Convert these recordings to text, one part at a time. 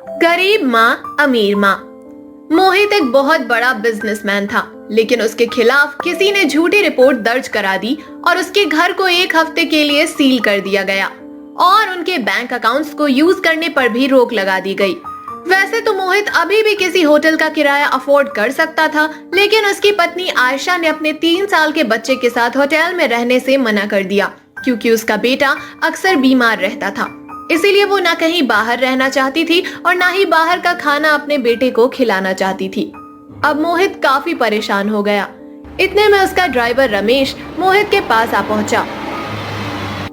गरीब माँ अमीर माँ। मोहित एक बहुत बड़ा बिजनेसमैन था, लेकिन उसके खिलाफ किसी ने झूठी रिपोर्ट दर्ज करा दी और उसके घर को एक हफ्ते के लिए सील कर दिया गया और उनके बैंक अकाउंट्स को यूज करने पर भी रोक लगा दी गई। वैसे तो मोहित अभी भी किसी होटल का किराया अफोर्ड कर सकता था, लेकिन उसकी पत्नी आयशा ने अपने 3 साल के बच्चे के साथ होटल में रहने से मना कर दिया, क्योंकि उसका बेटा अक्सर बीमार रहता था। इसीलिए वो ना कहीं बाहर रहना चाहती थी और ना ही बाहर का खाना अपने बेटे को खिलाना चाहती थी। अब मोहित काफी परेशान हो गया। इतने में उसका ड्राइवर रमेश मोहित के पास आ पहुंचा।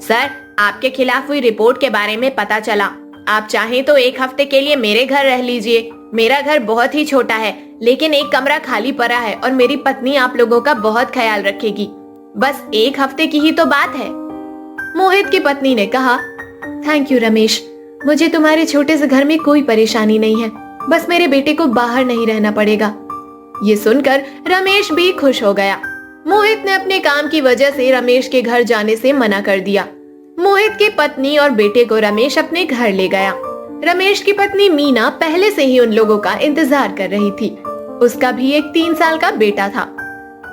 सर, आपके खिलाफ हुई रिपोर्ट के बारे में पता चला। आप चाहें तो एक हफ्ते के लिए मेरे घर रह लीजिए। मेरा घर बहुत ही छोटा है, लेकिन एक कमरा खाली पड़ा है और मेरी पत्नी आप लोगों का बहुत ख्याल रखेगी। बस एक हफ्ते की ही तो बात है। मोहित की पत्नी ने कहा, थैंक यू रमेश, मुझे तुम्हारे छोटे से घर में कोई परेशानी नहीं है, बस मेरे बेटे को बाहर नहीं रहना पड़ेगा। ये सुनकर रमेश भी खुश हो गया। मोहित ने अपने काम की वजह से रमेश के घर जाने से मना कर दिया। मोहित की पत्नी और बेटे को रमेश अपने घर ले गया। रमेश की पत्नी मीना पहले से ही उन लोगों का इंतजार कर रही थी। उसका भी एक 3 साल का बेटा था।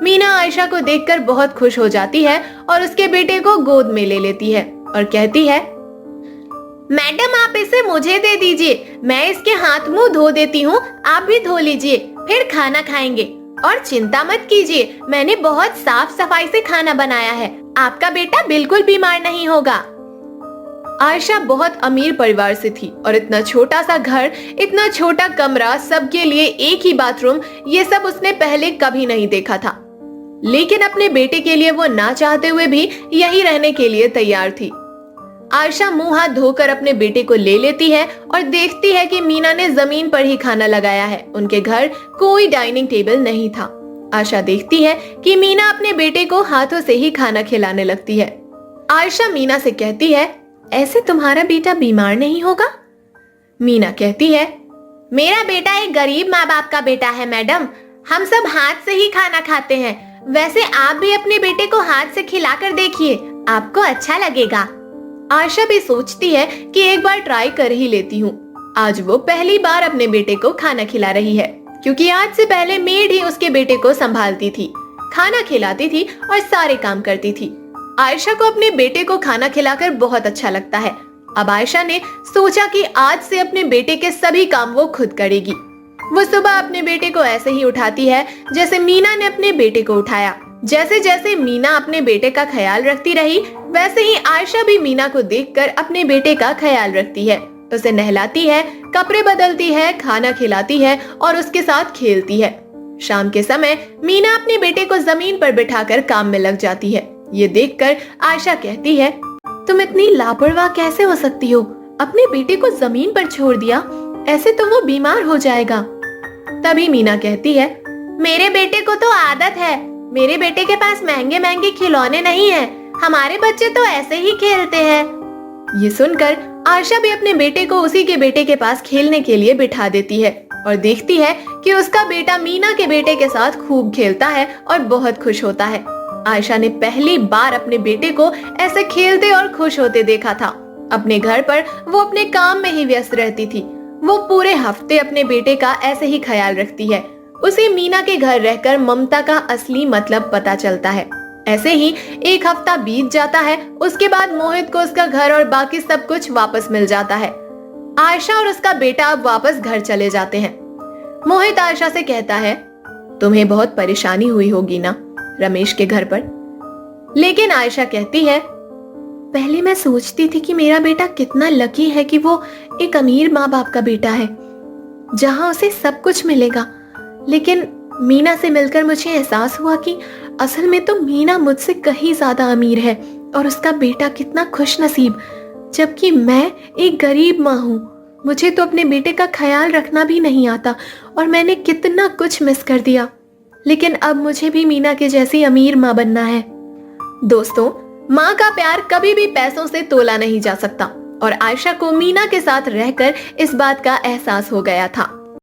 मीना आयशा को देखकर बहुत खुश हो जाती है और उसके बेटे को गोद में ले लेती है और कहती है, मैडम आप इसे मुझे दे दीजिए, मैं इसके हाथ मुंह धो देती हूँ, आप भी धो लीजिए, फिर खाना खाएंगे। और चिंता मत कीजिए, मैंने बहुत साफ सफाई से खाना बनाया है, आपका बेटा बिल्कुल बीमार नहीं होगा। आयशा बहुत अमीर परिवार से थी और इतना छोटा सा घर, इतना छोटा कमरा, सबके लिए एक ही बाथरूम, ये सब उसने पहले कभी नहीं देखा था। लेकिन अपने बेटे के लिए वो ना चाहते हुए भी यही रहने के लिए तैयार थी। आयशा मुंह हाथ धोकर अपने बेटे को ले लेती है और देखती है कि मीना ने जमीन पर ही खाना लगाया है। उनके घर कोई डाइनिंग टेबल नहीं था। आयशा देखती है कि मीना अपने बेटे को हाथों से ही खाना खिलाने लगती है। आयशा मीना से कहती है, ऐसे तुम्हारा बेटा बीमार नहीं होगा? मीना कहती है, मेरा बेटा एक गरीब माँ बाप का बेटा है मैडम, हम सब हाथ से ही खाना खाते हैं। वैसे आप भी अपने बेटे को हाथ से खिलाकर देखिए, आपको अच्छा लगेगा। आयशा भी सोचती है कि एक बार ट्राई कर ही लेती हूँ। आज वो पहली बार अपने बेटे को खाना खिला रही है, क्योंकि आज से पहले मेड ही उसके बेटे को संभालती थी, खाना खिलाती थी और सारे काम करती थी। आयशा को अपने बेटे को खाना खिलाकर बहुत अच्छा लगता है। अब आयशा ने सोचा कि आज से अपने बेटे के सभी काम वो खुद करेगी। वो सुबह अपने बेटे को ऐसे ही उठाती है जैसे मीना ने अपने बेटे को उठाया। जैसे जैसे मीना अपने बेटे का ख्याल रखती रही, वैसे ही आयशा भी मीना को देखकर अपने बेटे का ख्याल रखती है। उसे नहलाती है, कपड़े बदलती है, खाना खिलाती है और उसके साथ खेलती है। शाम के समय मीना अपने बेटे को जमीन पर बिठाकर काम में लग जाती है। ये देखकर आयशा कहती है, तुम इतनी लापरवाह कैसे हो सकती हो? अपने बेटे को जमीन पर छोड़ दिया, ऐसे तो वो बीमार हो जाएगा। तभी मीना कहती है, मेरे बेटे को तो आदत है, मेरे बेटे के पास महंगे महंगे खिलौने नहीं हैं, हमारे बच्चे तो ऐसे ही खेलते हैं। ये सुनकर आयशा भी अपने बेटे को उसी के बेटे के पास खेलने के लिए बिठा देती है और देखती है कि उसका बेटा मीना के बेटे के साथ खूब खेलता है और बहुत खुश होता है। आयशा ने पहली बार अपने बेटे को ऐसे खेलते और खुश होते देखा था। अपने घर पर वो अपने काम में ही व्यस्त रहती थी। वो पूरे हफ्ते अपने बेटे का ऐसे ही ख्याल रखती है। उसे मीना के घर रहकर ममता का असली मतलब पता चलता है। ऐसे ही एक हफ्ता बीत जाता है। उसके बाद मोहित को उसका घर और बाकी सब कुछ वापस मिल जाता है। आयशा और उसका बेटा अब वापस घर चले जाते हैं। मोहित आयशा से कहता है, तुम्हें बहुत परेशानी हुई होगी ना रमेश के घर पर? लेकिन आयशा कहती है, पहले मैं सोचती थी कि मेरा बेटा कितना लकी है कि वो एक अमीर माँ बाप का बेटा है, जहां उसे सब कुछ मिलेगा। लेकिन मीना से मिलकर मुझे एहसास हुआ कि असल में तो मीना मुझसे कहीं ज्यादा अमीर है और उसका बेटा कितना खुशनसीब, जबकि मैं एक गरीब माँ हूँ। मुझे तो अपने बेटे का ख्याल रखना भी नहीं आता और मैंने कितना कुछ मिस कर दिया। लेकिन अब मुझे भी मीना के जैसी अमीर माँ बनना है। दोस्तों, माँ का प्यार कभी भी पैसों से तोला नहीं जा सकता और आयशा को मीना के साथ रहकर इस बात का एहसास हो गया था।